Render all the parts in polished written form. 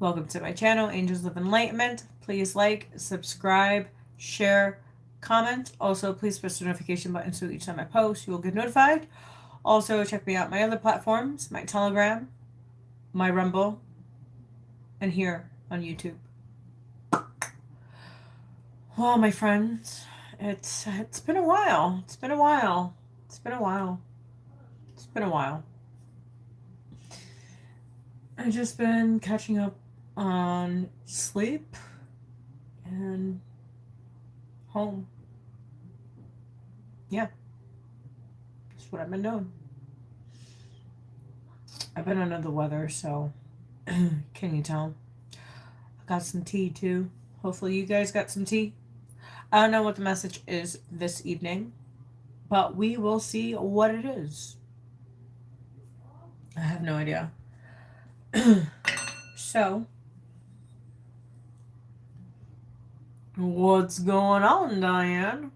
Welcome to my channel, Angels of Enlightenment. Please like, subscribe, share, comment. Also, please press the notification button so each time I post, you will get notified. Also, check me out my other platforms, my Telegram, my Rumble, and here on YouTube. Well, my friends, it's been a while. It's been a while. It's been a while. It's been a while. I've just been catching up on sleep and home. Yeah, that's what I've been doing. I've been under the weather, so can you tell? I got some tea too. Hopefully, you guys got some tea. I don't know what the message is this evening, but we will see what it is. I have no idea. So, what's going on, Diane?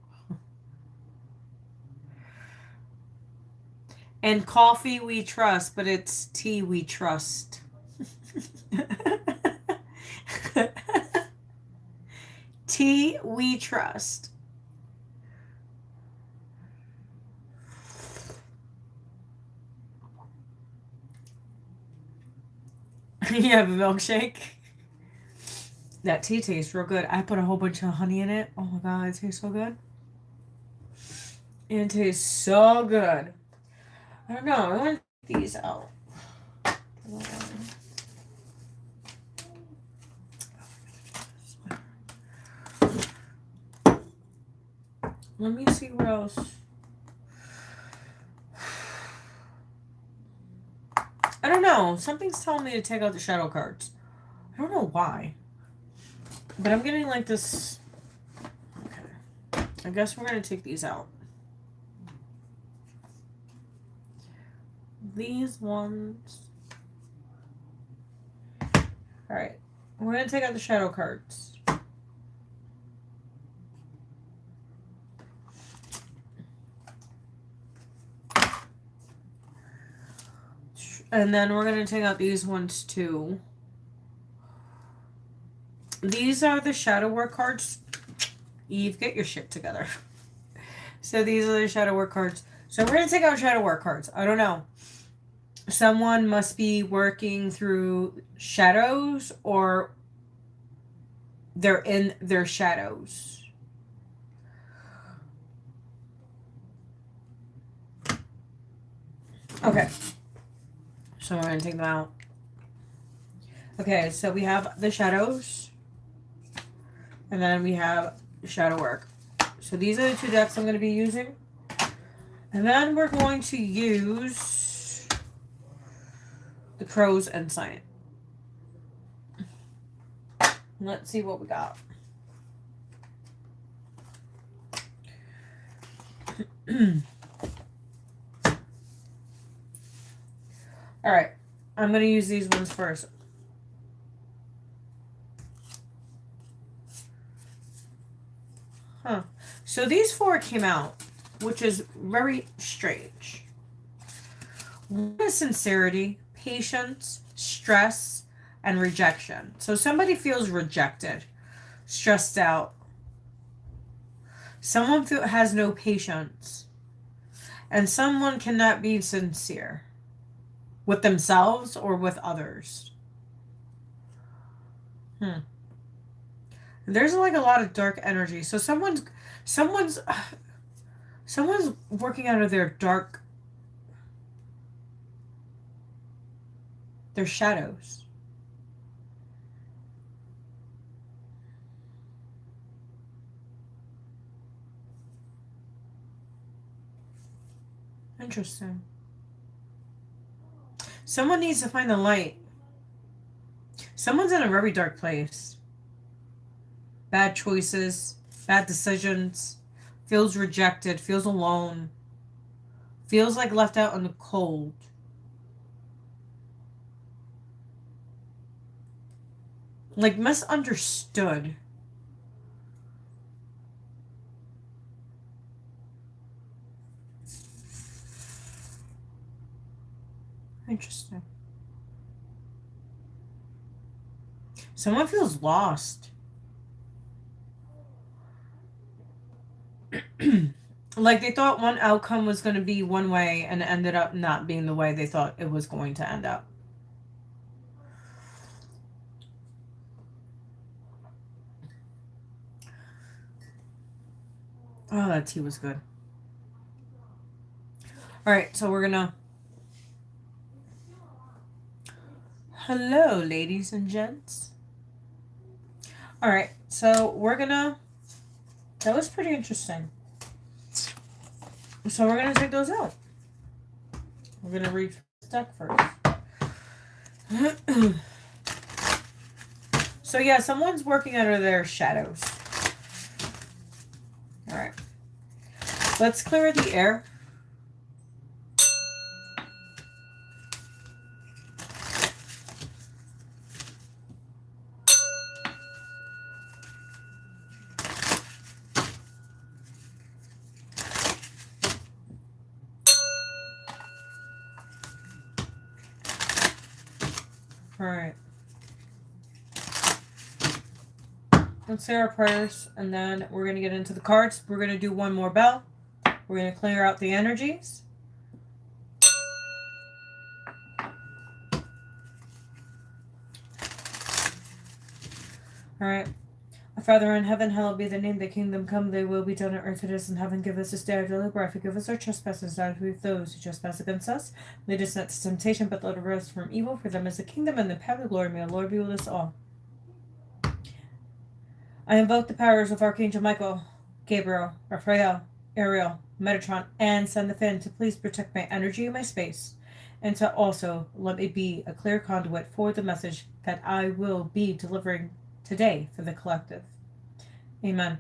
And coffee we trust, but it's tea we trust. Tea we trust. You have a milkshake? That tea tastes real good. I put a whole bunch of honey in it. Oh my god, it tastes so good. It tastes so good. I don't know. I want to take these out. Let me see what else. I don't know. Something's telling me to take out the shadow cards. I don't know why. But I'm getting like this. Okay. I guess we're going to take these out. These ones. Alright. We're going to take out the shadow cards. And then we're going to take out these ones too. These are the shadow work cards. Eve, get your shit together. So these are the shadow work cards. So we're going to take out shadow work cards. I don't know. Someone must be working through shadows, or they're in their shadows. Okay. So we're going to take them out. Okay, so we have the shadows. And then we have shadow work. So these are the two decks I'm going to be using. And then we're going to use the Crow's Insight. Let's see what we got. Alright, I'm going to use these ones first. Huh. So these four came out, which is very strange. One is sincerity, patience, stress, and rejection. So somebody feels rejected, stressed out. Someone has no patience. And someone cannot be sincere with themselves or with others. There's like a lot of dark energy. So someone's working out of their shadows. Interesting. Someone needs to find the light. Someone's in a very dark place. Bad choices, bad decisions, feels rejected, feels alone, feels like left out in the cold. Like misunderstood. Interesting. Someone feels lost. Like they thought one outcome was going to be one way and it ended up not being the way they thought it was going to end up. Oh, that tea was good. All right, so we're going to... Hello, ladies and gents. All right, so we're going to... That was pretty interesting. So we're going to take those out. We're going to read this deck first. So yeah, someone's working under their shadows. All right. Let's clear the air. All right. Let's say our prayers, and then we're going to get into the cards. We're going to do one more bell. We're going to clear out the energies. All right. Our Father in heaven, hallowed be thy name. Thy kingdom come, thy will be done on earth as it is in heaven. Give us this day our daily bread. Forgive us our trespasses, as we forgive those who trespass against us. Lead us not to temptation, but deliver us from evil. For them is the kingdom and the power and the glory. May the Lord be with us all. I invoke the powers of Archangel Michael, Gabriel, Raphael, Ariel, Metatron, and Seraphim to please protect my energy and my space, and to also let me be a clear conduit for the message that I will be delivering today for the collective. Amen.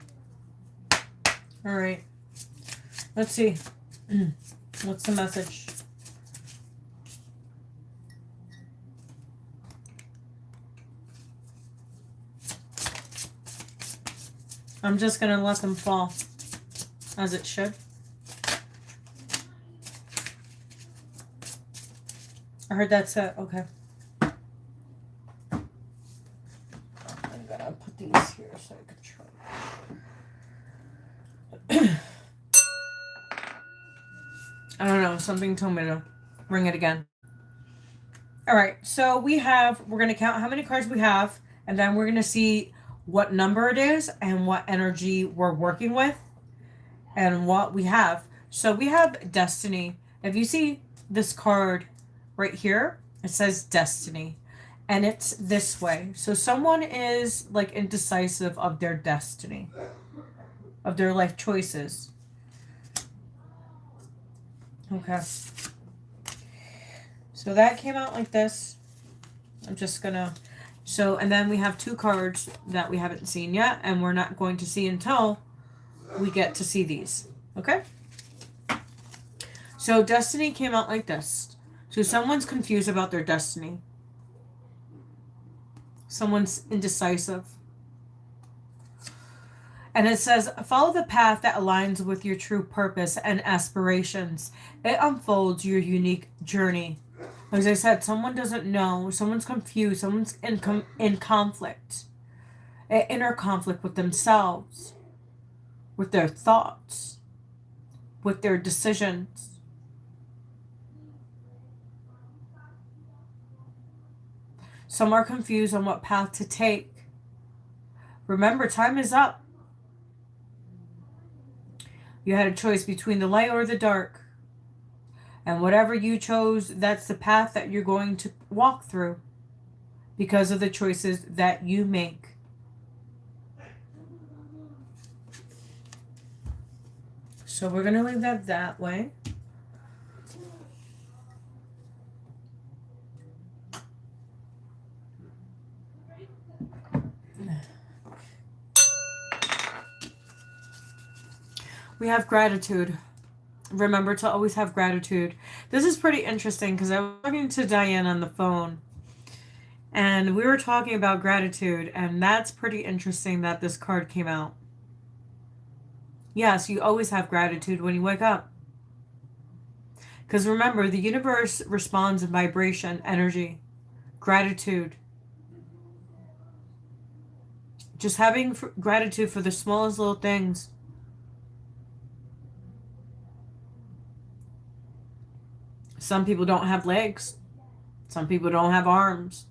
All right. Let's see. What's the message? I'm just going to let them fall as it should. I heard that's it. Okay. I'm going to put these here so I can try. I don't know. Something told me to ring it again. All right. So we're going to count how many cards we have, and then we're going to see what number it is and what energy we're working with and what we have. So we have Destiny. If you see this card right here, it says Destiny, and it's this way. So someone is like indecisive of their destiny, of their life choices. Okay. So that came out like this. I'm just gonna... So, and then we have two cards that we haven't seen yet, and we're not going to see until we get to see these. Okay? So, Destiny came out like this. So, someone's confused about their destiny. Someone's indecisive. And it says, follow the path that aligns with your true purpose and aspirations. It unfolds your unique journey. As I said, someone doesn't know, someone's confused, someone's in conflict, inner conflict with themselves, with their thoughts, with their decisions. Some are confused on what path to take. Remember, time is up. You had a choice between the light or the dark. And whatever you chose, that's the path that you're going to walk through because of the choices that you make. So we're going to leave that way. We have gratitude. Remember to always have gratitude. This is pretty interesting because I was talking to Diane on the phone and we were talking about gratitude, and that's pretty interesting that this card came out. Yes, you always have gratitude when you wake up. Because remember, the universe responds in vibration, energy, gratitude. Just having gratitude for the smallest little things. Some people don't have legs. Some people don't have arms.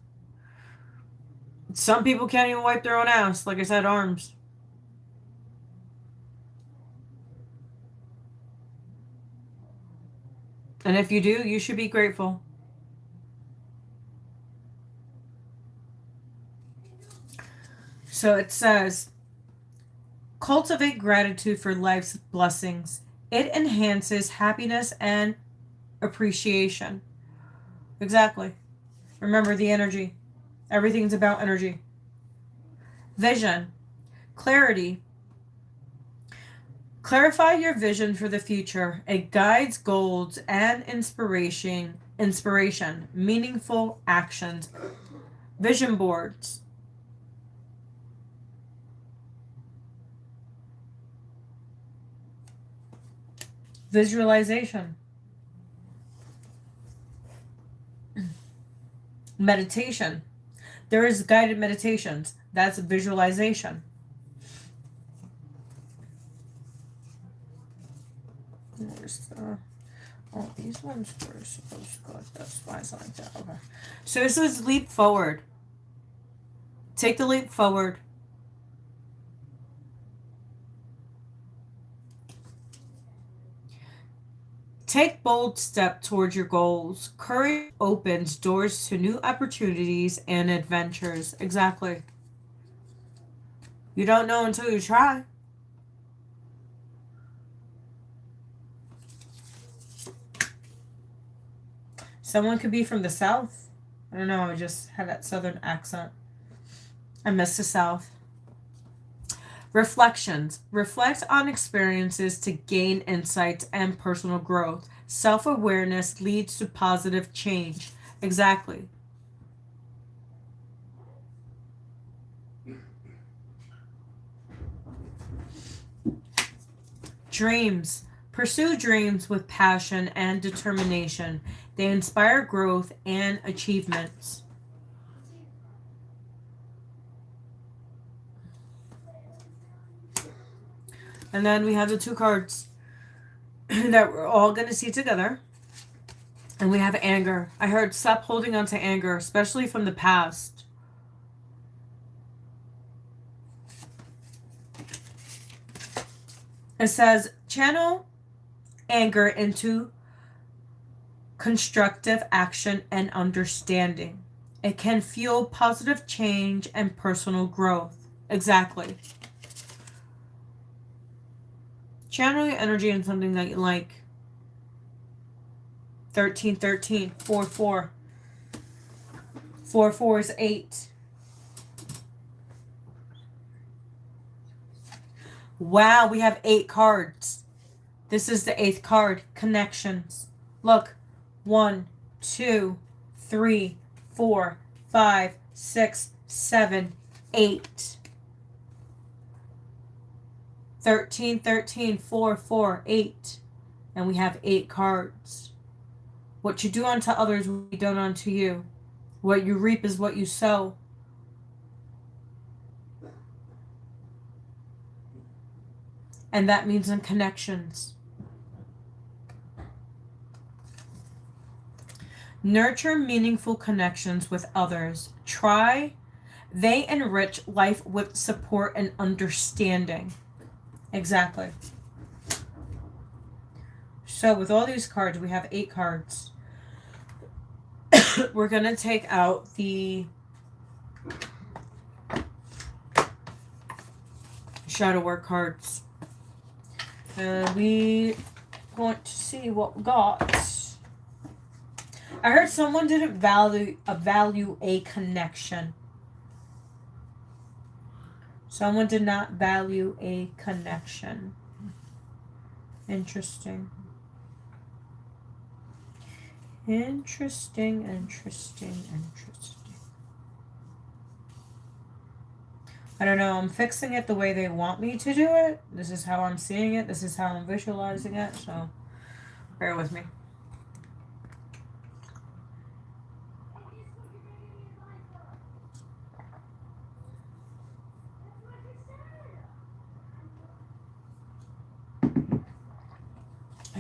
Some people can't even wipe their own ass. Like I said, arms. And if you do, you should be grateful. So it says, cultivate gratitude for life's blessings. It enhances happiness and appreciation. Exactly. Remember the energy. Everything's about energy. Vision. Clarity. Clarify your vision for the future. It guides goals and inspiration, meaningful actions. Vision boards. Visualization. Meditation. There is guided meditations. That's visualization. Where's the... Oh, these ones were supposed to go like this. Why is it like that? Okay. So this is leap forward. Take the leap forward. Take bold step towards your goals. Courage opens doors to new opportunities and adventures. Exactly. You don't know until you try. Someone could be from the South. I don't know, I just had that Southern accent. I miss the South. Reflections. Reflect on experiences to gain insights and personal growth. Self-awareness leads to positive change. Exactly. Dreams. Pursue dreams with passion and determination. They inspire growth and achievements. And then we have the two cards that we're all going to see together. And we have anger. I heard stop holding on to anger, especially from the past. It says, channel anger into constructive action and understanding. It can fuel positive change and personal growth. Exactly. Channel your energy in something that you like. 13, 13, 4, 4. 4, 4 is 8. Wow, we have 8 cards. This is the 8th card. Connections. Look. 1, 2, 3, 4, 5, 6, 7, 8. 13, 13, 4, 4, 8. And we have 8 cards. What you do unto others will be done unto you. What you reap is what you sow. And that means in connections. Nurture meaningful connections with others. They enrich life with support and understanding. Exactly. So with all these cards, we have 8 cards. We're going to take out the shadow work cards. We want to see what we got. I heard someone didn't value a connection. Someone did not value a connection. Interesting. Interesting. I don't know. I'm fixing it the way they want me to do it. This is how I'm seeing it. This is how I'm visualizing it. So, bear with me.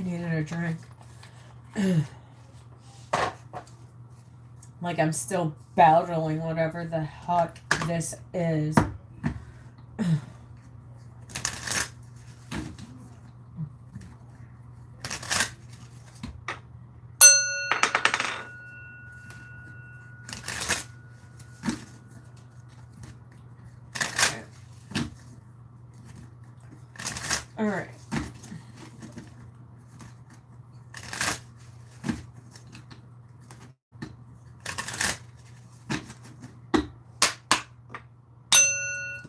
needed a drink. Like I'm still battling whatever the heck this is. All right.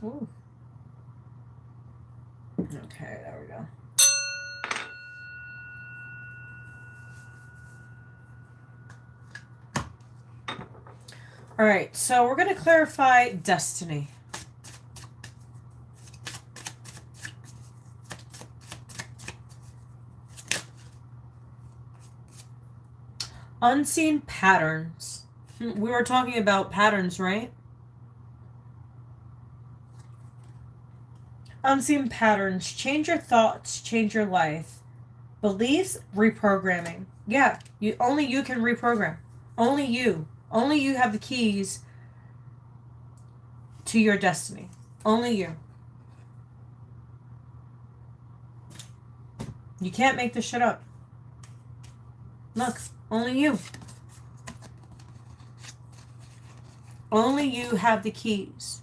Ooh. Okay, there we go. All right, so we're going to clarify destiny. Unseen patterns. We were talking about patterns, right? Unseen patterns. Change your thoughts, change your life. Beliefs, reprogramming. Yeah, only you can reprogram. Only you. Only you have the keys to your destiny. Only you. You can't make this shit up. Look, only you. Only you have the keys.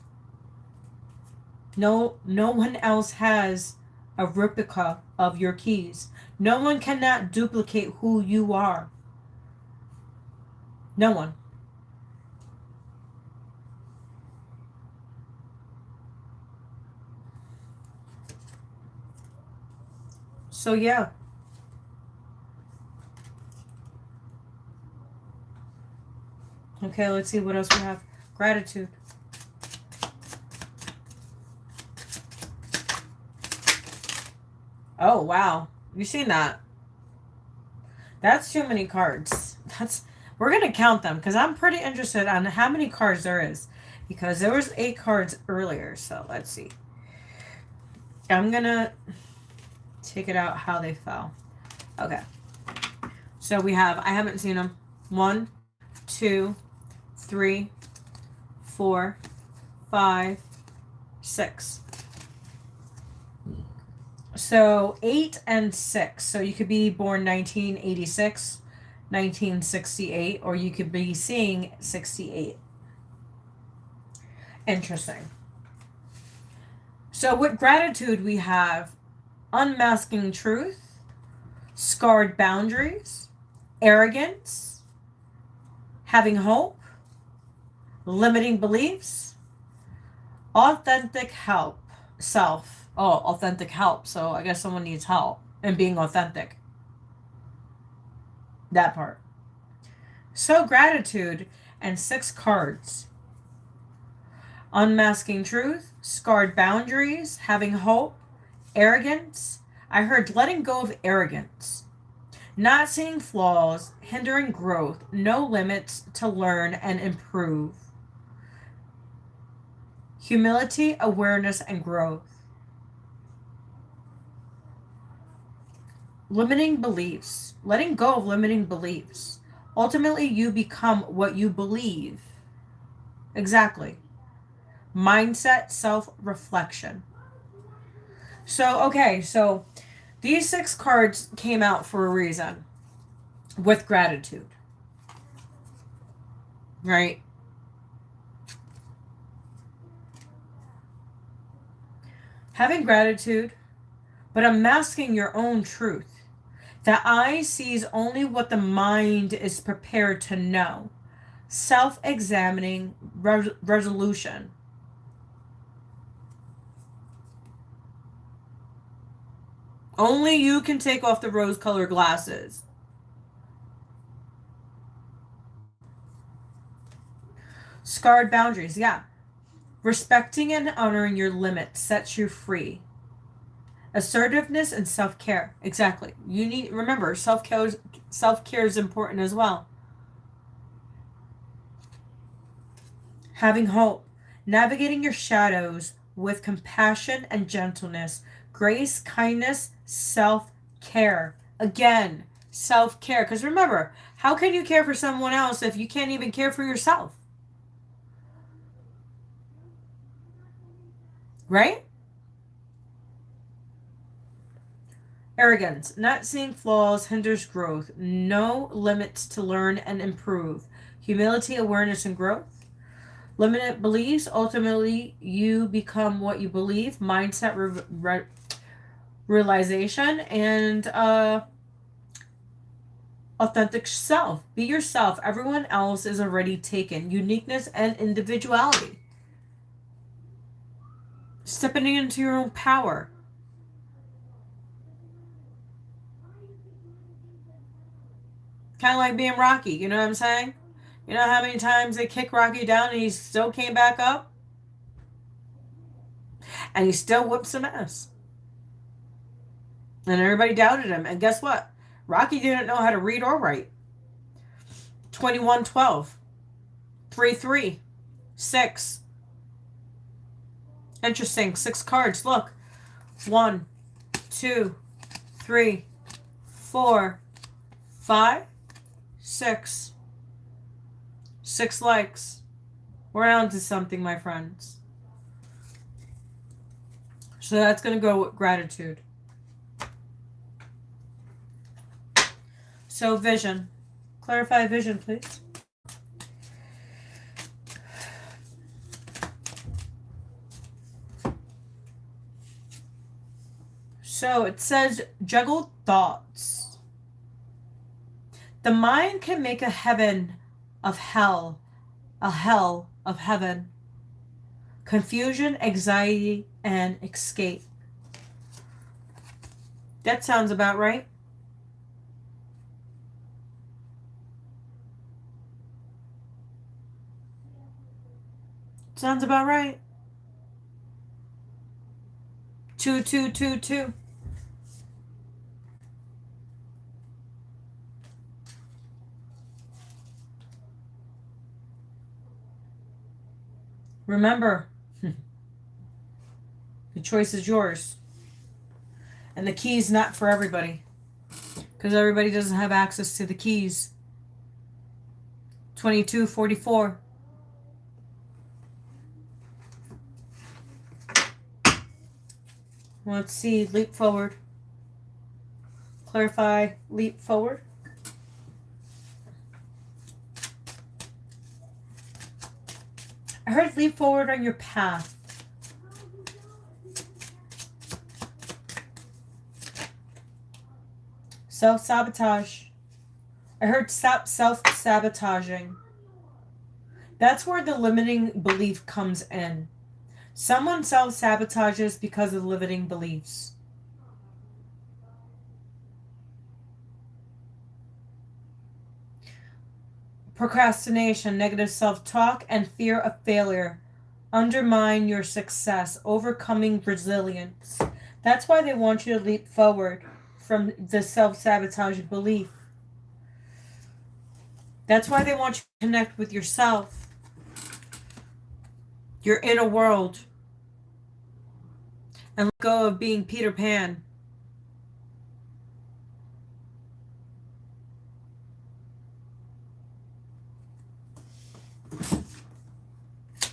No one else has a replica of your keys. No one cannot duplicate who you are. No one. So yeah. Okay, let's see what else we have. Gratitude. Oh, wow. You seen that? That's too many cards. We're going to count them because I'm pretty interested on how many cards there is. Because there was 8 cards earlier. So let's see. I'm going to take it out how they fell. Okay. So we have, I haven't seen them. 1, 2, 3, 4, 5, 6. So 8 and 6. So you could be born 1986, 1968, or you could be seeing 68. Interesting. So with gratitude, we have unmasking truth, scarred boundaries, arrogance, having hope, limiting beliefs, authentic self. Oh, authentic help. So I guess someone needs help and being authentic. That part. So gratitude and 6 cards. Unmasking truth, scarred boundaries, having hope, arrogance. I heard letting go of arrogance. Not seeing flaws, hindering growth, no limits to learn and improve. Humility, awareness, and growth. Limiting beliefs. Letting go of limiting beliefs. Ultimately, you become what you believe. Exactly. Mindset, self-reflection. So, okay, so these 6 cards came out for a reason. With gratitude. Right? Having gratitude, but unmasking your own truth. The eye sees only what the mind is prepared to know. Self-examining resolution. Only you can take off the rose-colored glasses. Scarred boundaries, yeah. Respecting and honoring your limits sets you free. Assertiveness and self-care. Exactly. You need, remember, self-care is important as well. Having hope. Navigating your shadows with compassion and gentleness. Grace, kindness, self-care. Again, self-care. Because remember, how can you care for someone else if you can't even care for yourself? Right? Arrogance. Not seeing flaws hinders growth. No limits to learn and improve. Humility, awareness, and growth. Limited beliefs. Ultimately, you become what you believe. Mindset, realization, and authentic self. Be yourself. Everyone else is already taken. Uniqueness and individuality. Stepping into your own power. Kind of like being Rocky, you know what I'm saying? You know how many times they kicked Rocky down and he still came back up? And he still whipped some ass. And everybody doubted him. And guess what? Rocky didn't know how to read or write. 21-12. 3-3. 6. Interesting. 6 cards. Look. 1, 2, 3, 4, 5, 6. 6 likes. We're on to something, my friends. So that's going to go with gratitude. So vision. Clarify vision, please. So it says juggle thoughts. The mind can make a heaven of hell, a hell of heaven. Confusion, anxiety, and escape. That sounds about right. Sounds about right. 2, 2, 2, 2. Remember, the choice is yours. And the key's not for everybody. Because everybody doesn't have access to the keys. 22-44. Let's see. Leap forward. Clarify. Leap forward. I heard leap forward on your path. Self-sabotage. I heard stop self-sabotaging. That's where the limiting belief comes in. Someone self-sabotages because of limiting beliefs. Procrastination, negative self-talk, and fear of failure undermine your success, overcoming resilience. That's why they want you to leap forward from the self-sabotage belief. That's why they want you to connect with yourself, your inner world, and let go of being Peter Pan.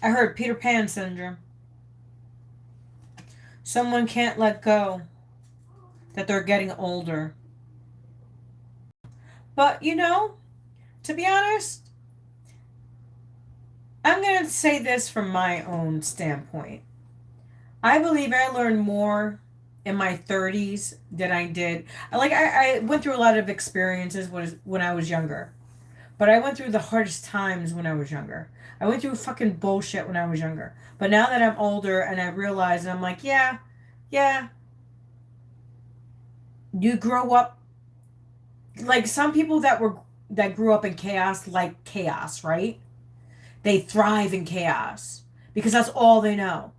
I heard Peter Pan syndrome. Someone can't let go that they're getting older. But, you know, to be honest, I'm going to say this from my own standpoint. I believe I learned more in my 30s than I did. I went through a lot of experiences when I was younger. But I went through the hardest times when I was younger. I went through fucking bullshit when I was younger. But now that I'm older and I realize, and I'm like, yeah. You grow up, like some people that grew up in chaos like chaos, right? They thrive in chaos because that's all they know.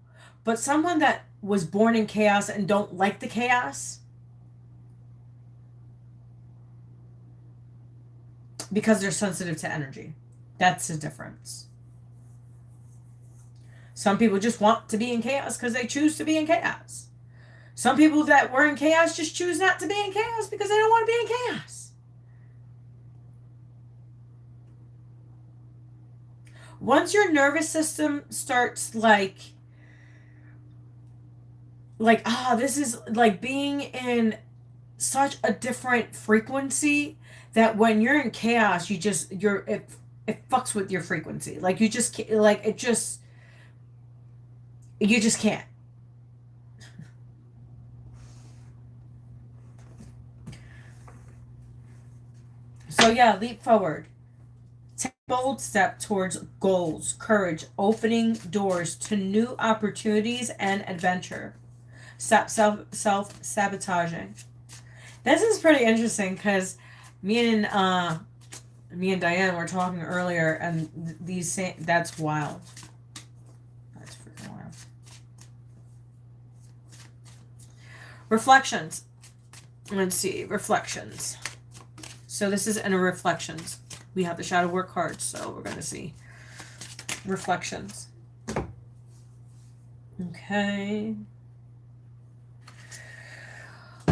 But someone that was born in chaos and don't like the chaos, because they're sensitive to energy. That's the difference. Some people just want to be in chaos because they choose to be in chaos. Some people that were in chaos just choose not to be in chaos because they don't want to be in chaos. Once your nervous system starts this is like being in such a different frequency that when you're in chaos, it fucks with your frequency. Like you just can't, you just can't. So yeah, leap forward. Take a bold step towards goals, courage, opening doors to new opportunities and adventure. Stop self-sabotaging. This is pretty interesting because me and Diane were talking earlier, and that's wild. That's freaking wild. Reflections. Let's see, reflections. So this is in a reflections. We have the shadow work cards, so we're going to see reflections. Okay.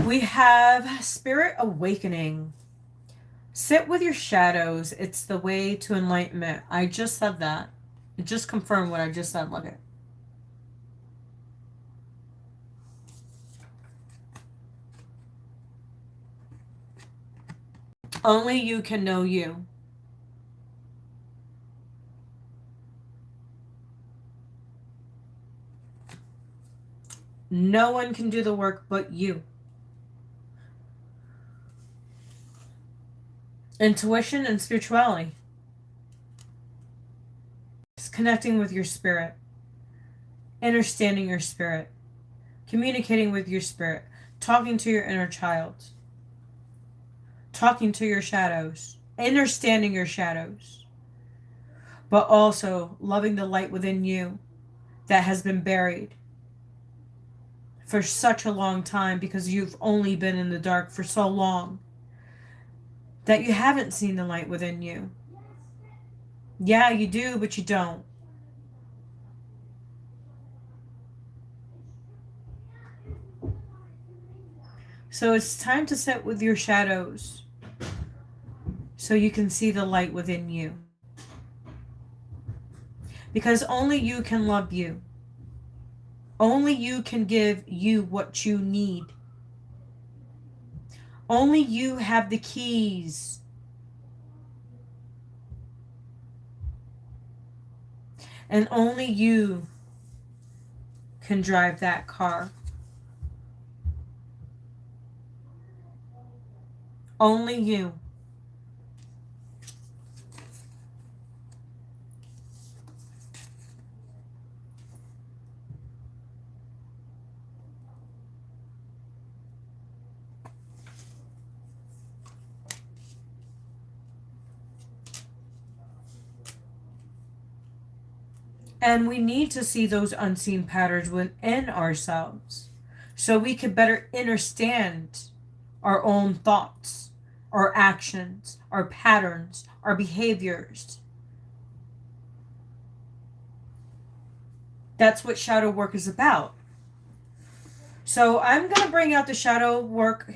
We have spirit awakening. Sit with your shadows. It's the way to enlightenment. I just said that. It just confirmed what I just said. Look at. Only you can know you. No one can do the work but you. Intuition and spirituality. It's connecting with your spirit. Understanding your spirit. Communicating with your spirit. Talking to your inner child. Talking to your shadows. Understanding your shadows. But also loving the light within you that has been buried for such a long time because you've only been in the dark for so long that you haven't seen the light within you. Yeah, you do, but you don't. So it's time to sit with your shadows so you can see the light within you. Because only you can love you. Only you can give you what you need. Only you have the keys. And only you can drive that car. Only you. And we need to see those unseen patterns within ourselves so we can better understand our own thoughts, our actions, our patterns, our behaviors. That's what shadow work is about. So I'm going to bring out the shadow work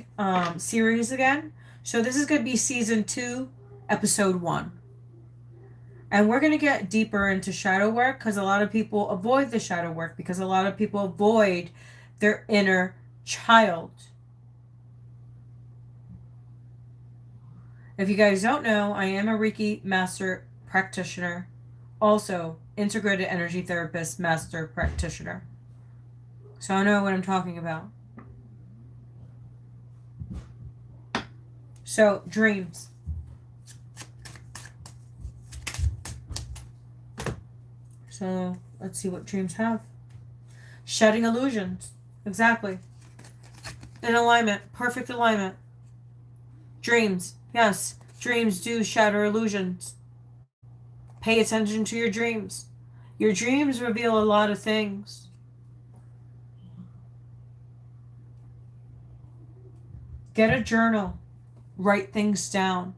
series again. So this is going to be season 2, episode 1. And we're going to get deeper into shadow work because a lot of people avoid the shadow work because a lot of people avoid their inner child. If you guys don't know, I am a Reiki master practitioner, also integrated energy therapist master practitioner. So I know what I'm talking about. So, dreams. So, let's see what dreams have. Shedding illusions. Exactly. In alignment. Perfect alignment. Dreams. Yes. Dreams do shatter illusions. Pay attention to your dreams. Your dreams reveal a lot of things. Get a journal. Write things down.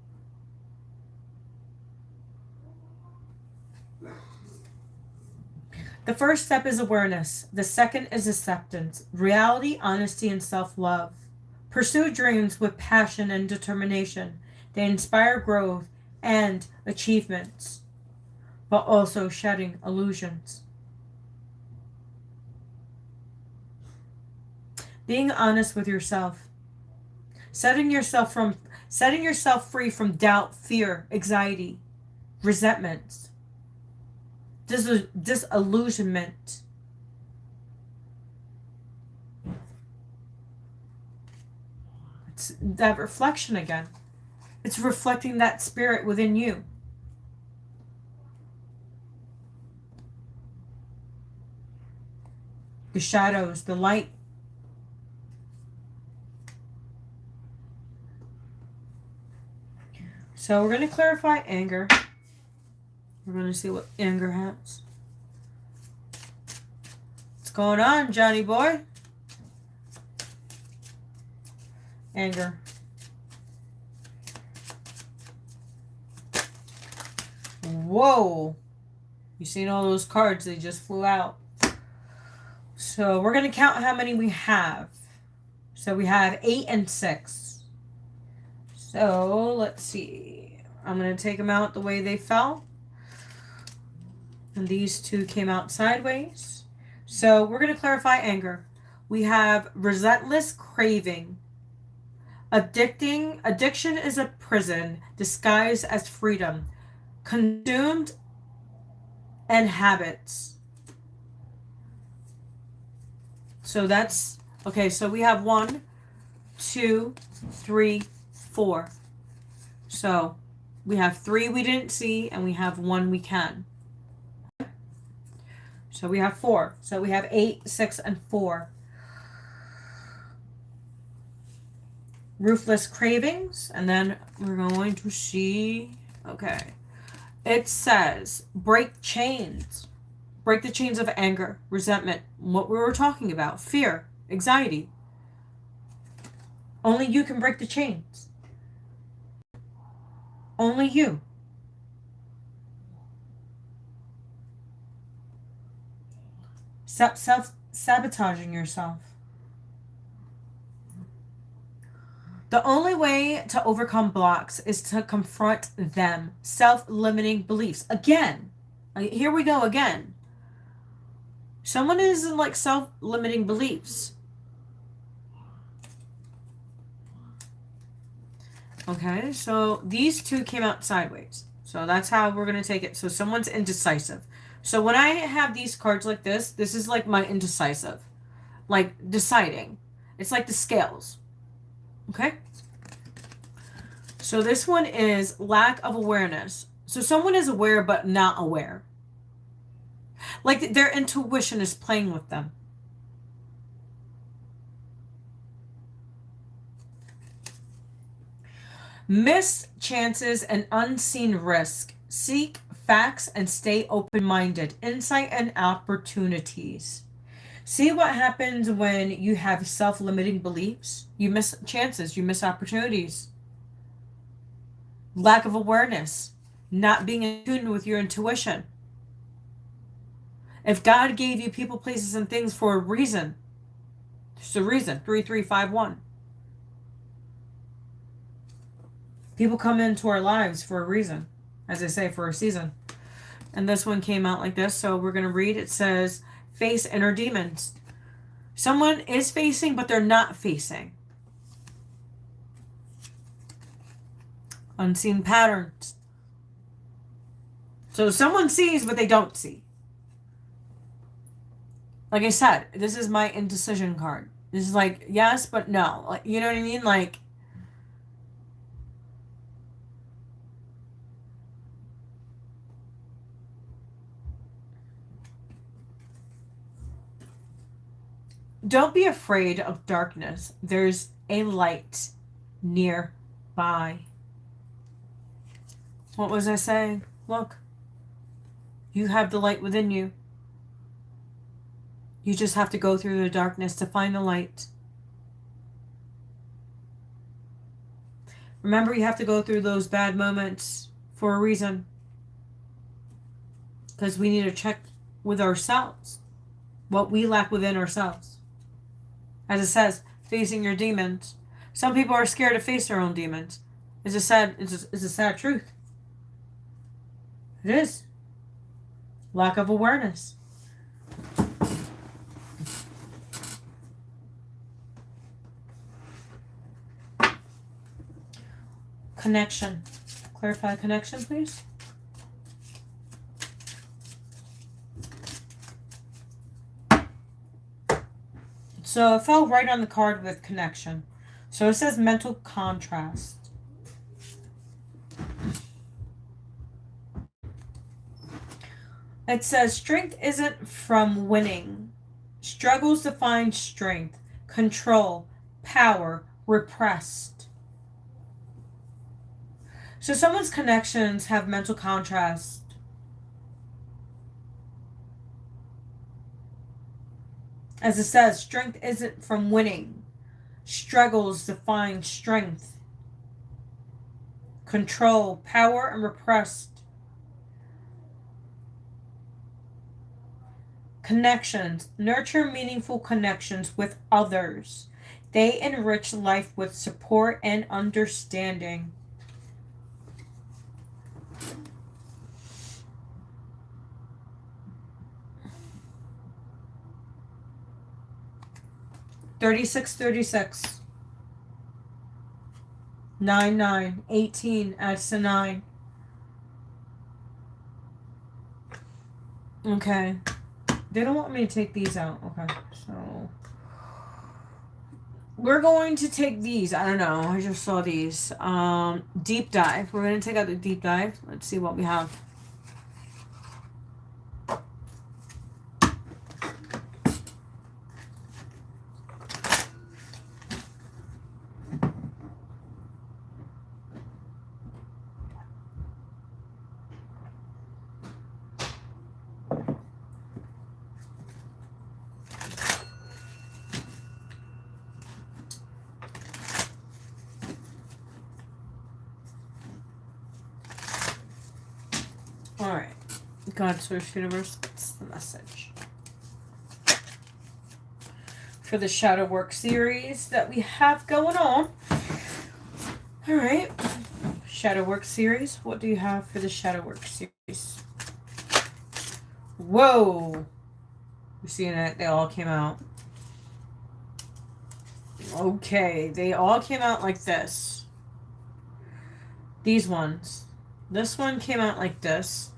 The first step is awareness. The second is acceptance, reality, honesty, and self-love. Pursue dreams with passion and determination. They inspire growth and achievements, but also shedding illusions. Being honest with yourself. Setting yourself free from doubt, fear, anxiety, resentments, disillusionment. It's that reflection again. It's reflecting that spirit within you. The shadows, the light. So we're going to clarify anger. We're going to see what anger has. What's going on, Johnny boy? Anger. Whoa. You seen all those cards? They just flew out. So we're going to count how many we have. So we have 8 and 6. So let's see. I'm going to take them out the way they fell. And these two came out sideways. So we're going to clarify anger. We have relentless craving. Addiction is a prison disguised as freedom. Consumed and habits. So that's, okay, so we have 1, 2, 3, 4. So we have 3 we didn't see, and we have 1 we can. So we have 4. So we have 8, 6, and 4. Ruthless cravings, and then we're going to see, okay. It says, break chains. Break the chains of anger, resentment, what we were talking about, fear, anxiety. Only you can break the chains. Only you. Stop self-sabotaging yourself. The only way to overcome blocks is to confront them. Self-limiting beliefs. Again. Here we go again. Someone is in like self-limiting beliefs. Okay, so these two came out sideways. So that's how we're going to take it. So someone's indecisive. So when I have these cards like this is like my indecisive. Like deciding. It's like the scales. Okay? So this one is lack of awareness. So someone is aware but not aware. Like their intuition is playing with them. Miss chances and unseen risk. Seek facts and stay open-minded. Insight and opportunities. See what happens when you have self-limiting beliefs? You miss chances. You miss opportunities. Lack of awareness. Not being in tune with your intuition. If God gave you people, places, and things for a reason, there's a reason. 3351. People come into our lives for a reason. As I say, for a season. And this one came out like this. So we're going to read. It says, face inner demons. Someone is facing, but they're not facing. Unseen patterns. So someone sees, but they don't see. Like I said, this is my indecision card. This is like, yes, but no. Like, you know what I mean? Like, don't be afraid of darkness. There's a light nearby. What was I saying? Look. You have the light within you. You just have to go through the darkness to find the light. Remember, you have to go through those bad moments for a reason. Because we need to check with ourselves, what we lack within ourselves. As it says, facing your demons. Some people are scared to face their own demons. It's a sad truth. It is. Lack of awareness. Connection. Clarify connection, please. So it fell right on the card with connection. So it says mental contrast. It says strength isn't from winning. Struggles to find strength, control, power, repressed. So someone's connections have mental contrast. As it says, strength isn't from winning. Struggles to find strength, control, power, and repressed. Connections. Nurture meaningful connections with others. They enrich life with support and understanding. $36.36. 9, 18 adds to 9. Okay. They don't want me to take these out. Okay, so we're going to take these. I don't know. I just saw these. Deep dive. We're going to take out the deep dive. Let's see what we have. Alright. God, Source, Universe, what's the message? For the Shadow Work series that we have going on. Alright. Shadow Work series. What do you have for the Shadow Work series? Whoa! You're seeing it? They all came out. Okay. They all came out like this. These ones. This one came out like this.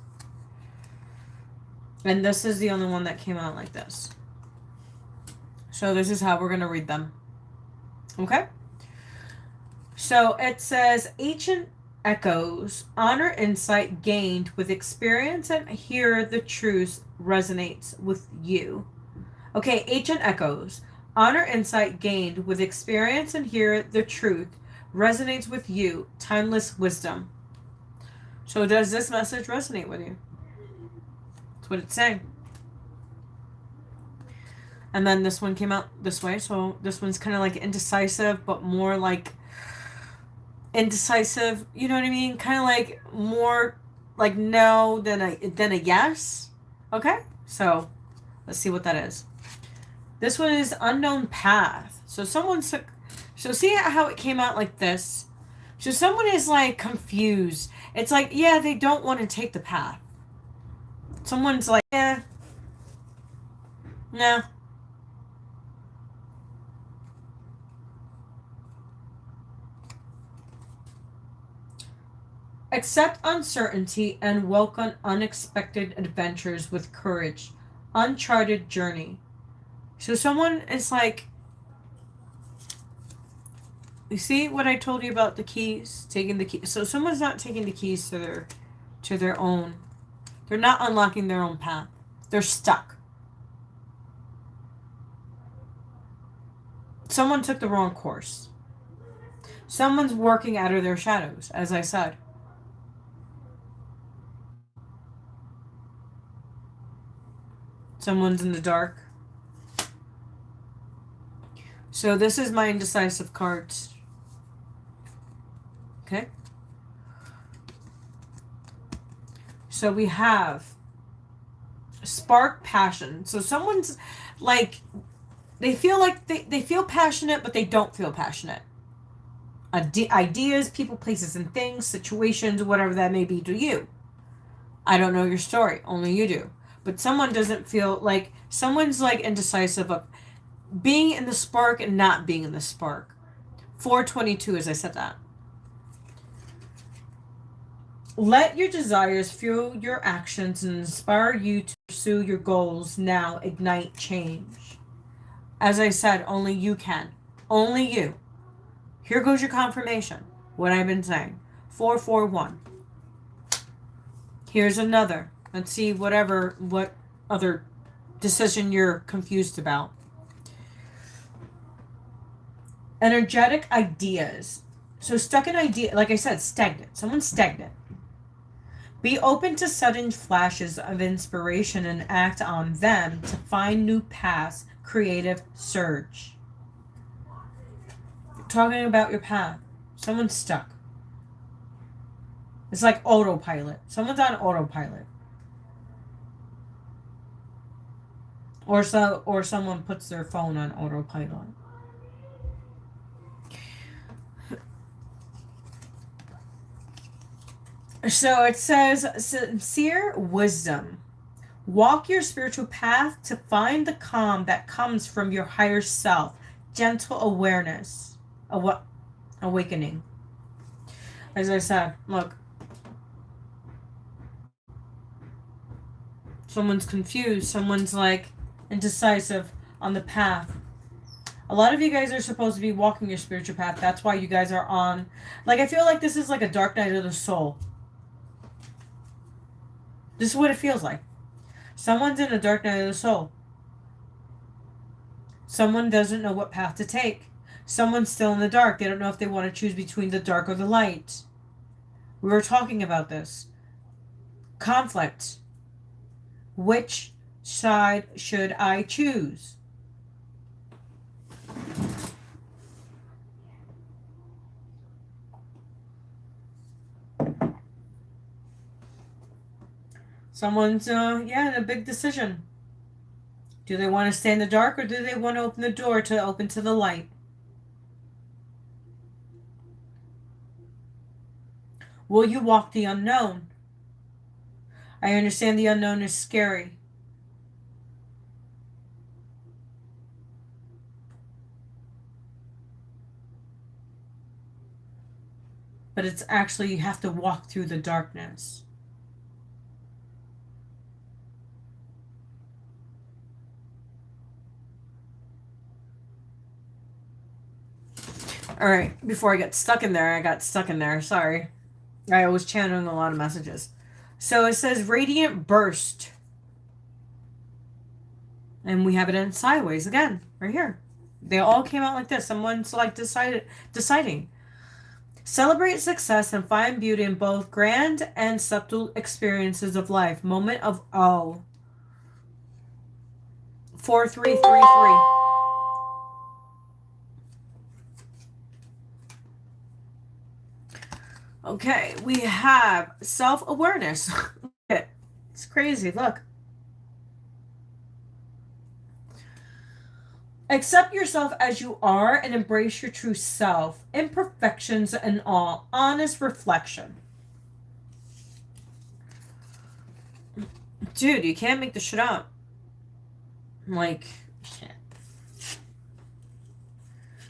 And this is the only one that came out like this. So this is how we're going to read them. Okay? So it says, ancient echoes, honor insight gained with experience and hear the truth resonates with you. Okay, ancient echoes, honor insight gained with experience and hear the truth resonates with you. Timeless wisdom. So does this message resonate with you? That's what it's saying. And then this one came out this way. So this one's kind of like indecisive, but more like indecisive. You know what I mean? Kind of like more like no than a yes. Okay? So let's see what that is. This one is unknown path. So someone's... So see how it came out like this? So someone is like confused. It's like, yeah, they don't want to take the path. Someone's like, yeah, no. Accept uncertainty and welcome unexpected adventures with courage. Uncharted journey. So someone is like, you see what I told you about the keys? Taking the keys. So someone's not taking the keys to their own. They're not unlocking their own path. They're stuck. Someone took the wrong course. Someone's working out of their shadows, as I said. Someone's in the dark. So this is my indecisive cards. Okay. So we have spark passion. So someone's like, they feel like they feel passionate, but they don't feel passionate. Ideas, people, places, and things, situations, whatever that may be to you. I don't know your story. Only you do. But someone doesn't feel like, someone's like indecisive of being in the spark and not being in the spark. 422, as I said that. Let your desires fuel your actions and inspire you to pursue your goals now. Ignite change. As I said, only you can. Only you. Here goes your confirmation. What I've been saying. 441. Here's another. Let's see what other decision you're confused about. Energetic ideas. So stuck in idea, like I said, stagnant. Someone's stagnant. Be open to sudden flashes of inspiration and act on them to find new paths. Creative surge. Talking about your path. Someone's stuck. It's like autopilot. Someone's on autopilot. Or someone puts their phone on autopilot. So it says sincere wisdom. Walk your spiritual path to find the calm that comes from your higher self. Gentle awareness. Awakening. As I said, look. Someone's confused. Someone's like indecisive on the path. A lot of you guys are supposed to be walking your spiritual path. That's why you guys are on. Like, I feel like this is like a dark night of the soul. This is what it feels like. Someone's in a dark night of the soul. Someone doesn't know what path to take. Someone's still in the dark. They don't know if they want to choose between the dark or the light. We were talking about this. Conflict. Which side should I choose? Someone's, in a big decision. Do they want to stay in the dark or do they want to open the door to open to the light? Will you walk the unknown? I understand the unknown is scary. But it's actually, you have to walk through the darkness. All right, before I got stuck in there. Sorry. I was channeling a lot of messages. So it says radiant burst. And we have it in sideways again, right here. They all came out like this. Someone's like deciding. Celebrate success and find beauty in both grand and subtle experiences of life. Moment of awe. 4333. Okay, we have self-awareness. It's crazy, look. Accept yourself as you are and embrace your true self, imperfections and all. Honest reflection. Dude, you can't make this shit up. Like,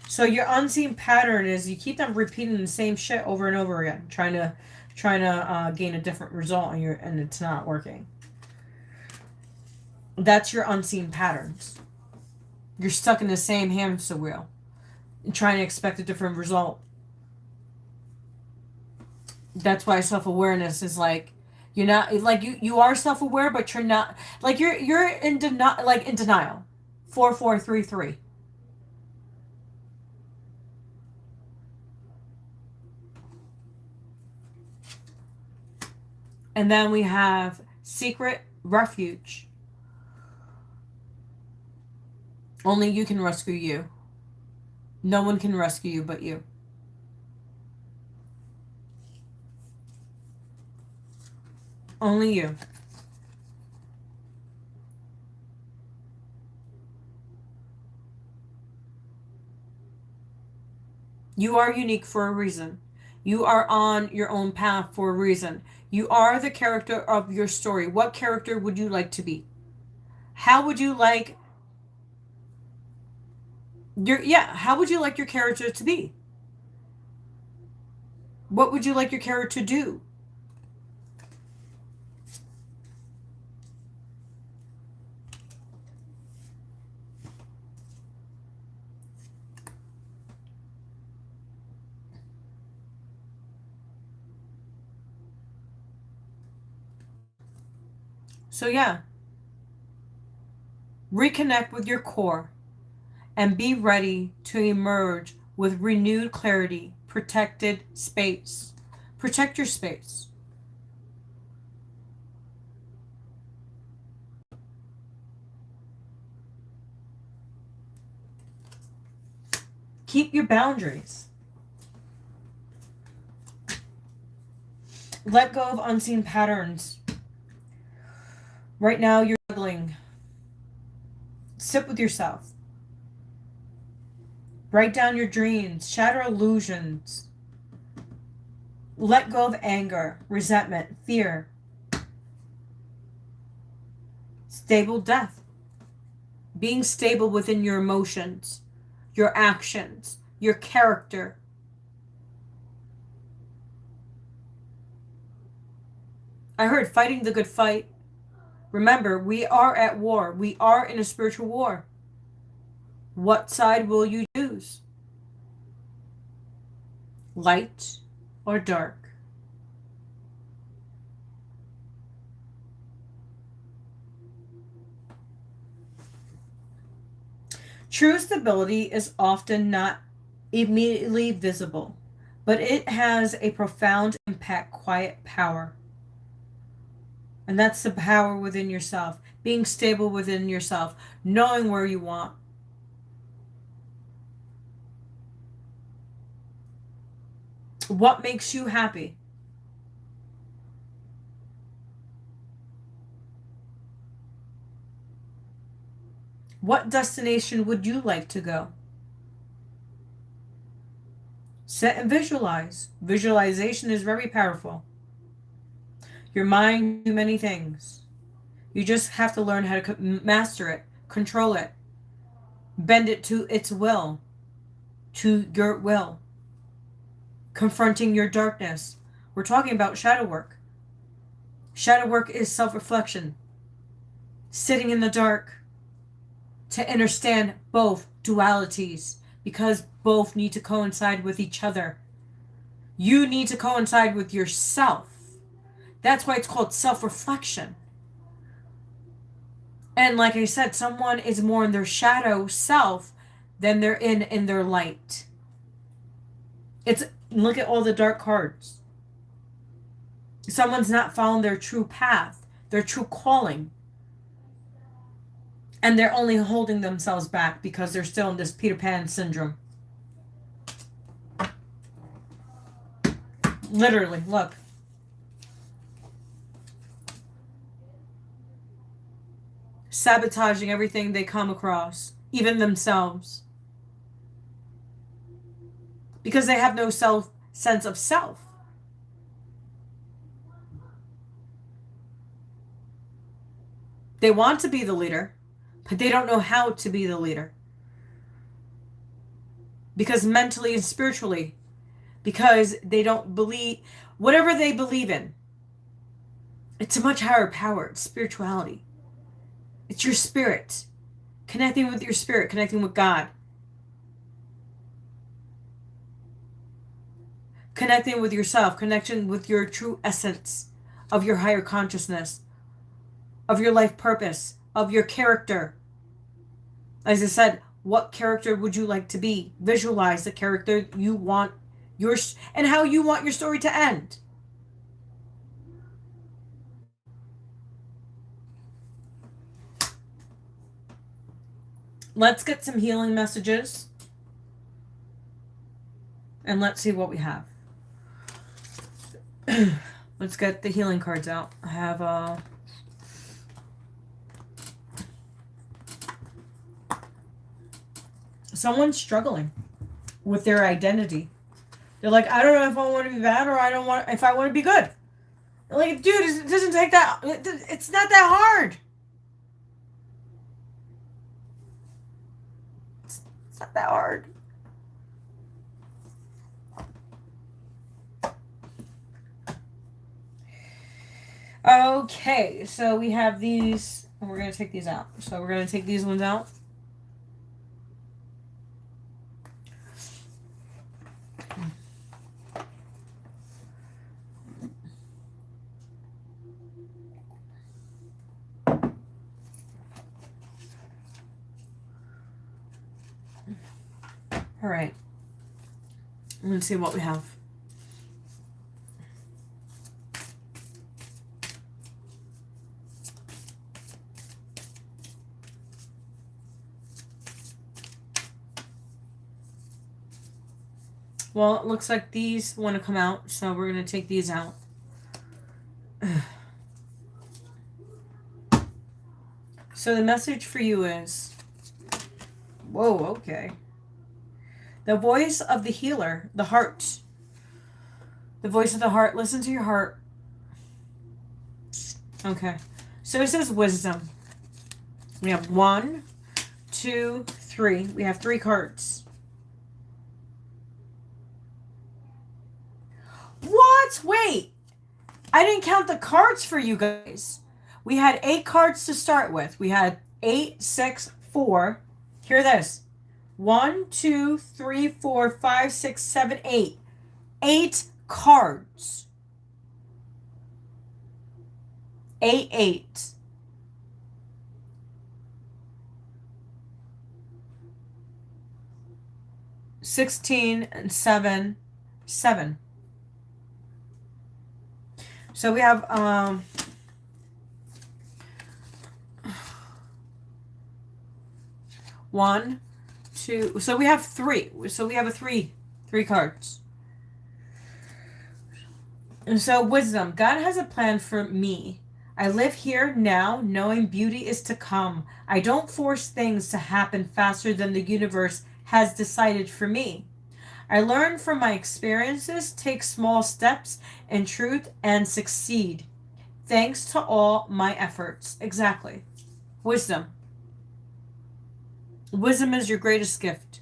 so your unseen pattern is you keep them repeating the same shit over and over again, trying to gain a different result, and it's not working. That's your unseen patterns. You're stuck in the same hamster wheel, trying to expect a different result. That's why self-awareness is like, you're not like you are self-aware, but you're not like you're in denial. 4433. And then we have secret refuge. Only you can rescue you. No one can rescue you but you. Only you. You are unique for a reason. You are on your own path for a reason. You are the character of your story. What character would you like to be? How would you like how would you like your character to be? What would you like your character to do? So yeah, reconnect with your core and be ready to emerge with renewed clarity, protected space. Protect your space. Keep your boundaries. Let go of unseen patterns. Right now, you're struggling. Sit with yourself. Write down your dreams. Shatter illusions. Let go of anger, resentment, fear. Stable death. Being stable within your emotions, your actions, your character. I heard fighting the good fight. Remember, we are at war. We are in a spiritual war. What side will you choose? Light or dark? True stability is often not immediately visible, but it has a profound impact, quiet power. And that's the power within yourself, being stable within yourself, knowing where you want. What makes you happy? What destination would you like to go? Set and visualize. Visualization is very powerful. Your mind can do many things. You just have to learn how to master it, control it, bend it to its will, to your will. Confronting your darkness. We're talking about shadow work. Shadow work is self-reflection. Sitting in the dark to understand both dualities, because both need to coincide with each other. You need to coincide with yourself. That's why it's called self-reflection. And like I said, someone is more in their shadow self than they're in their light. It's look at all the dark cards. Someone's not following their true path, their true calling. And they're only holding themselves back because they're still in this Peter Pan syndrome. Literally, look. Sabotaging everything they come across, even themselves. Because they have no sense of self. They want to be the leader, but they don't know how to be the leader. Because mentally and spiritually, because they don't believe, whatever they believe in, it's a much higher power. It's spirituality. It's your spirit. Connecting with your spirit, connecting with God. Connecting with yourself, connecting with your true essence of your higher consciousness, of your life purpose, of your character. As I said, what character would you like to be? Visualize the character you want and how you want your story to end. Let's get some healing messages. And let's see what we have. Let's get the healing cards out. I have someone's struggling. with their identity. They're like, I don't know if I want to be bad or if I want to be good. Like, dude, it doesn't take that. It's not that hard. It's not that hard. Okay, so we have these, and we're going to take these out. So we're going to take these ones out. All right. Let's see what we have. Well, it looks like these want to come out, so we're going to take these out. So the message for you is, whoa, okay. The voice of the healer, the heart. The voice of the heart. Listen to your heart. Okay. So it says wisdom. We have 1, 2, 3. We have 3 cards. What? Wait. I didn't count the cards for you guys. We had 8 cards to start with. We had 8, 6, 4. Hear this. 1, 2, 3, 4, 5, 6, 7, 8. 8 cards. 8, 8. 16 and 7, 7. So we have 1, 2. So we have 3. So we have a 3 cards. And so wisdom. God has a plan for me. I live here now, knowing beauty is to come. I don't force things to happen faster than the universe has decided for me. I learn from my experiences, take small steps in truth, and succeed. Thanks to all my efforts. Exactly. Wisdom. Wisdom is your greatest gift.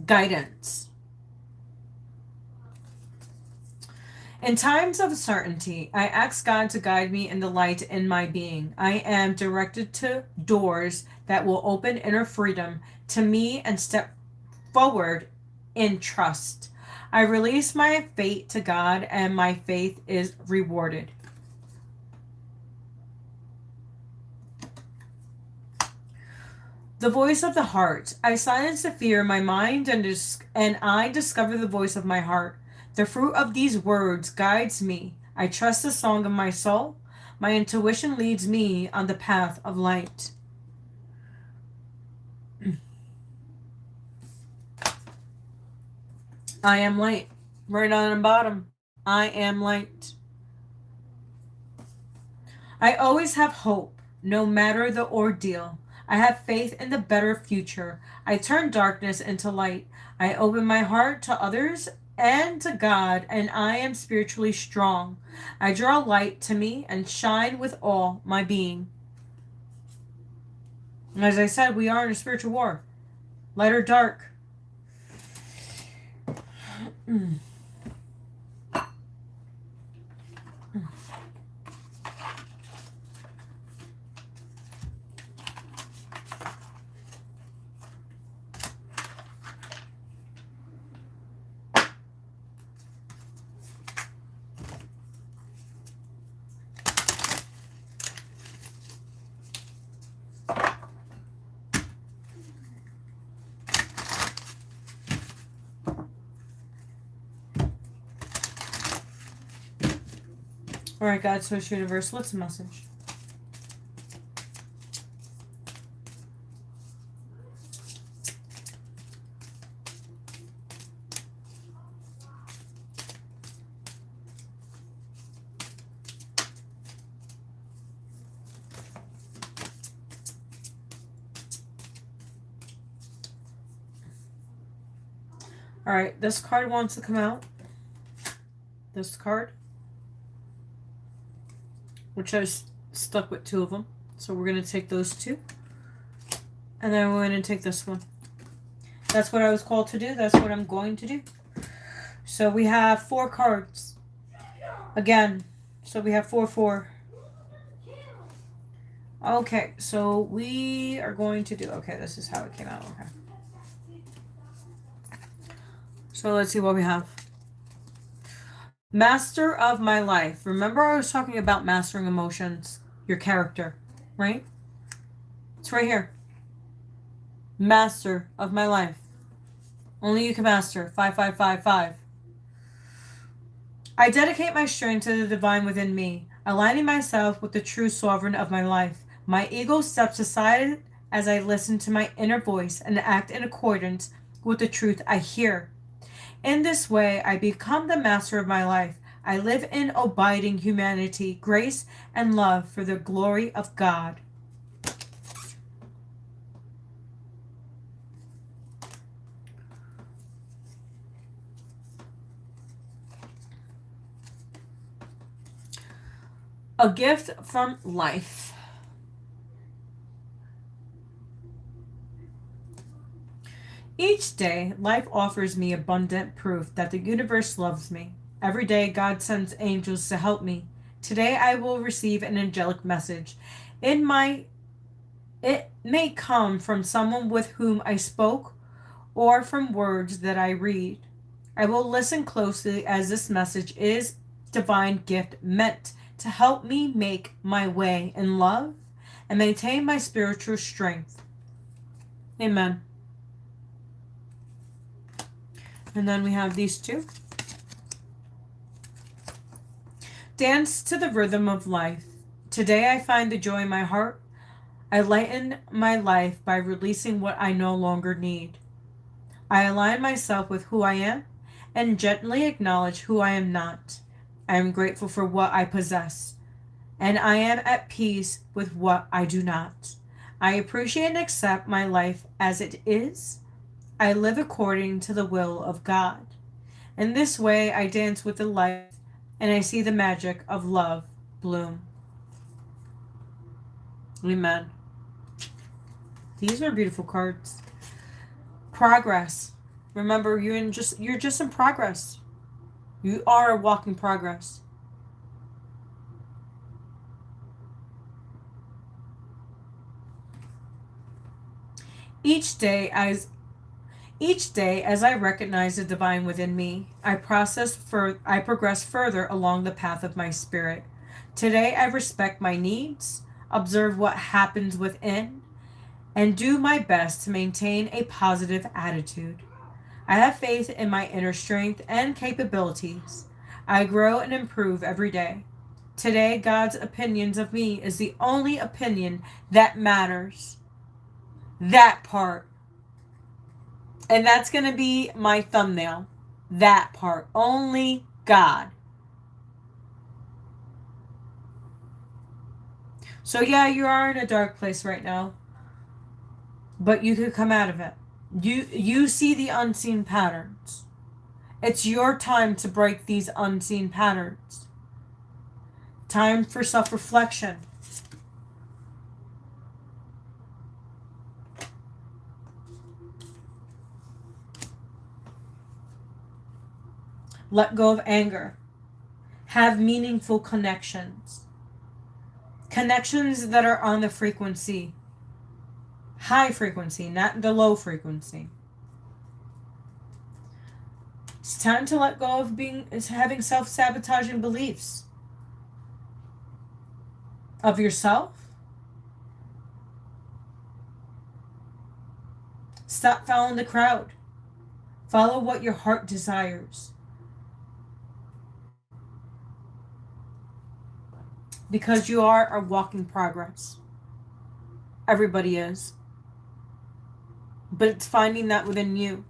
Guidance. In times of uncertainty, I ask God to guide me in the light in my being. I am directed to doors that will open inner freedom to me and step forward in trust. I release my fate to God and my faith is rewarded. The voice of the heart. I silence the fear in my mind and I discover the voice of my heart. The fruit of these words guides me. I trust the song of my soul. My intuition leads me on the path of light. I am light. Right on the bottom. I am light. I always have hope, no matter the ordeal. I have faith in the better future. I turn darkness into light. I open my heart to others and to God, and I am spiritually strong. I draw light to me and shine with all my being. As I said, we are in a spiritual war. Light or dark. All right, God, Source, Universe, what's the message? All right, this card wants to come out. This card, which I was stuck with 2 of them. So we're going to take those 2. And then we're going to take this one. That's what I was called to do. That's what I'm going to do. So we have 4 cards. Again. So we have 4, 4. Okay, so we are going to do... Okay, this is how it came out. Okay. So let's see what we have. Master of my life. Remember I was talking about mastering emotions? Your character, right? It's right here. Master of my life. Only you can master. 5555. I dedicate my strength to the divine within me, aligning myself with the true sovereign of my life. My ego steps aside as I listen to my inner voice and act in accordance with the truth I hear. In this way, I become the master of my life. I live in abiding humanity, grace, and love for the glory of God. A gift from life. Each day, life offers me abundant proof that the universe loves me. Every day, God sends angels to help me. Today, I will receive an angelic message. It may come from someone with whom I spoke or from words that I read. I will listen closely as this message is divine gift meant to help me make my way in love and maintain my spiritual strength. Amen. And then we have these 2. Dance to the rhythm of life. Today I find the joy in my heart. I lighten my life by releasing what I no longer need. I align myself with who I am and gently acknowledge who I am not. I am grateful for what I possess, and I am at peace with what I do not. I appreciate and accept my life as it is. I live according to the will of God. In this way, I dance with the life, and I see the magic of love bloom. Amen. These are beautiful cards. Progress. Remember, you're just in progress. You are a walk in progress. Each day as I recognize the divine within me, I progress further along the path of my spirit. Today I respect my needs, observe what happens within, and do my best to maintain a positive attitude. I have faith in my inner strength and capabilities. I grow and improve every day. Today, God's opinions of me is the only opinion that matters. That part. And that's going to be my thumbnail. That part. Only God. So yeah, you are in a dark place right now. But you could come out of it. You see the unseen patterns. It's your time to break these unseen patterns. Time for self-reflection. Let go of anger. Have meaningful connections. Connections that are on the frequency. High frequency, not the low frequency. It's time to let go of having self-sabotaging beliefs of yourself. Stop following the crowd. Follow what your heart desires. Because you are a walk in progress. Everybody is. But it's finding that within you.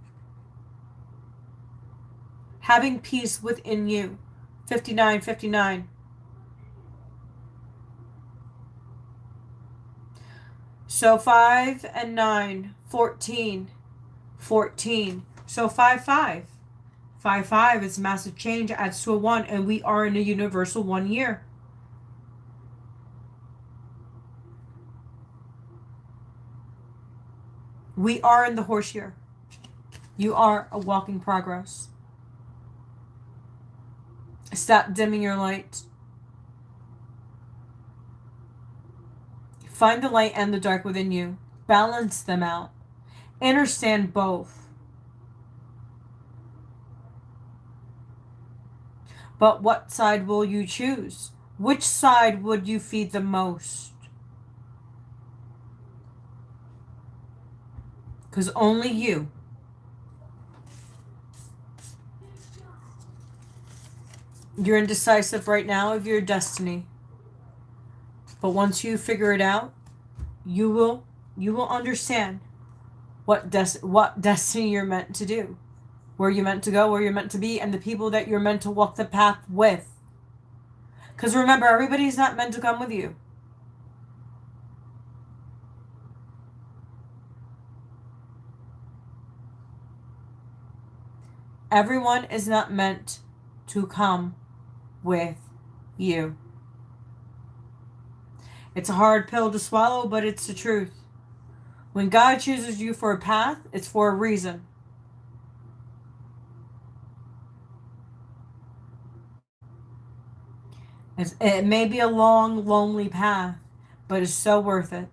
Having peace within you. 5959. So 5 and 9, 14. 14. So 5-5. 5-5 is massive change, adds to a 1, and we are in a universal 1 year. We are in the horse year. You are a walking progress. Stop dimming your light. Find the light and the dark within you. Balance them out. Understand both. But what side will you choose? Which side would you feed the most? Because only you. You're indecisive right now of your destiny. But once you figure it out, you will understand what destiny you're meant to do. Where you're meant to go, where you're meant to be, and the people that you're meant to walk the path with. Because remember, everybody's not meant to come with you. Everyone is not meant to come with you. It's a hard pill to swallow, but it's the truth. When God chooses you for a path, it's for a reason. It may be a long, lonely path, but it's so worth it.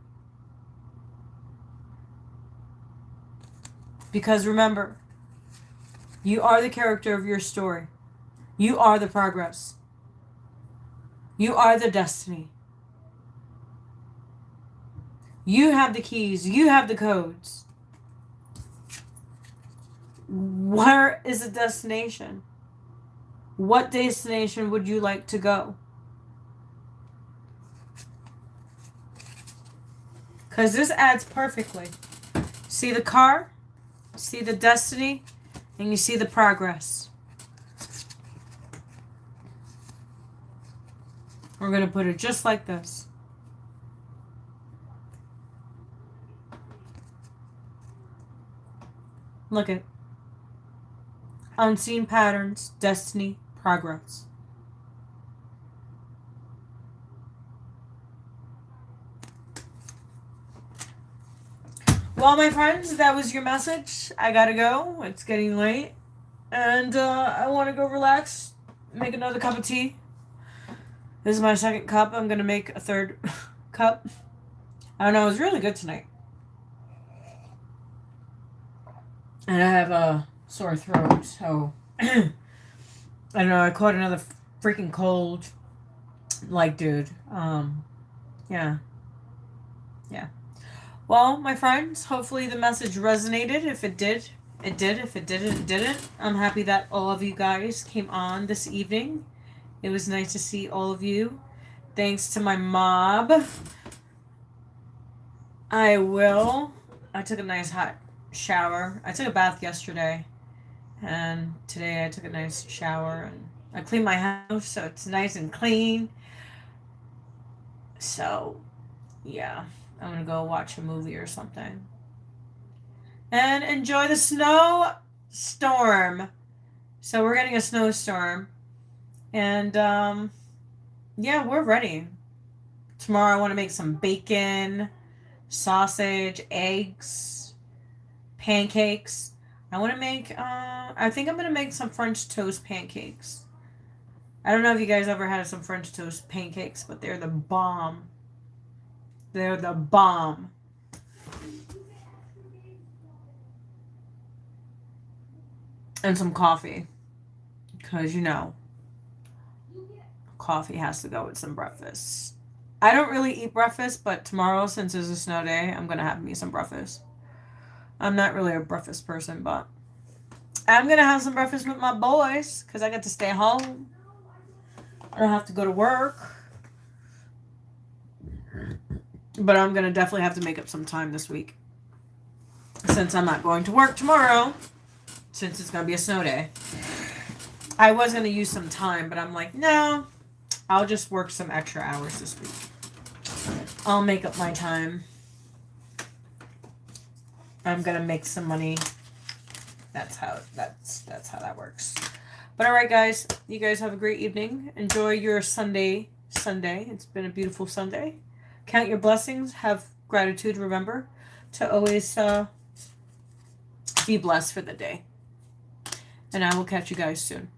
Because remember, you are the character of your story. You are the progress. You are the destiny. You have the keys. You have the codes. Where is the destination? What destination would you like to go? Because this adds perfectly. See the car, see the destiny, and you see the progress. We're going to put it just like this. Look at unseen patterns, destiny, progress. Well, my friends, that was your message. I gotta go. It's getting late. And I want to go relax, make another cup of tea. This is my second cup. I'm going to make a third cup. I don't know. It was really good tonight. And I have a sore throat, so I don't know. I caught another freaking cold. Like, dude. Yeah. Well, my friends, hopefully the message resonated. If it did, it did. If it didn't, it didn't. I'm happy that all of you guys came on this evening. It was nice to see all of you. Thanks to my mob. I took a nice hot shower. I took a bath yesterday. And today I took a nice shower. And I cleaned my house so it's nice and clean. So, yeah. I'm going to go watch a movie or something. And enjoy the snowstorm. So we're getting a snowstorm. And, yeah, we're ready. Tomorrow I want to make some bacon, sausage, eggs, pancakes. I want to make, I think I'm going to make some French toast pancakes. I don't know if you guys ever had some French toast pancakes, but they're the bomb. They're the bomb. And some coffee. Because, you know, coffee has to go with some breakfast. I don't really eat breakfast, but tomorrow, since it's a snow day, I'm going to have me some breakfast. I'm not really a breakfast person, but I'm going to have some breakfast with my boys because I get to stay home. I don't have to go to work. But I'm going to definitely have to make up some time this week. Since I'm not going to work tomorrow. Since it's going to be a snow day. I was going to use some time, but I'm like, no. I'll just work some extra hours this week. I'll make up my time. I'm going to make some money That's how that works. But all right, guys, you guys have a great evening. Enjoy your Sunday. It's been a beautiful Sunday. Count your blessings. Have gratitude. Remember to always be blessed for the day. And I will catch you guys soon.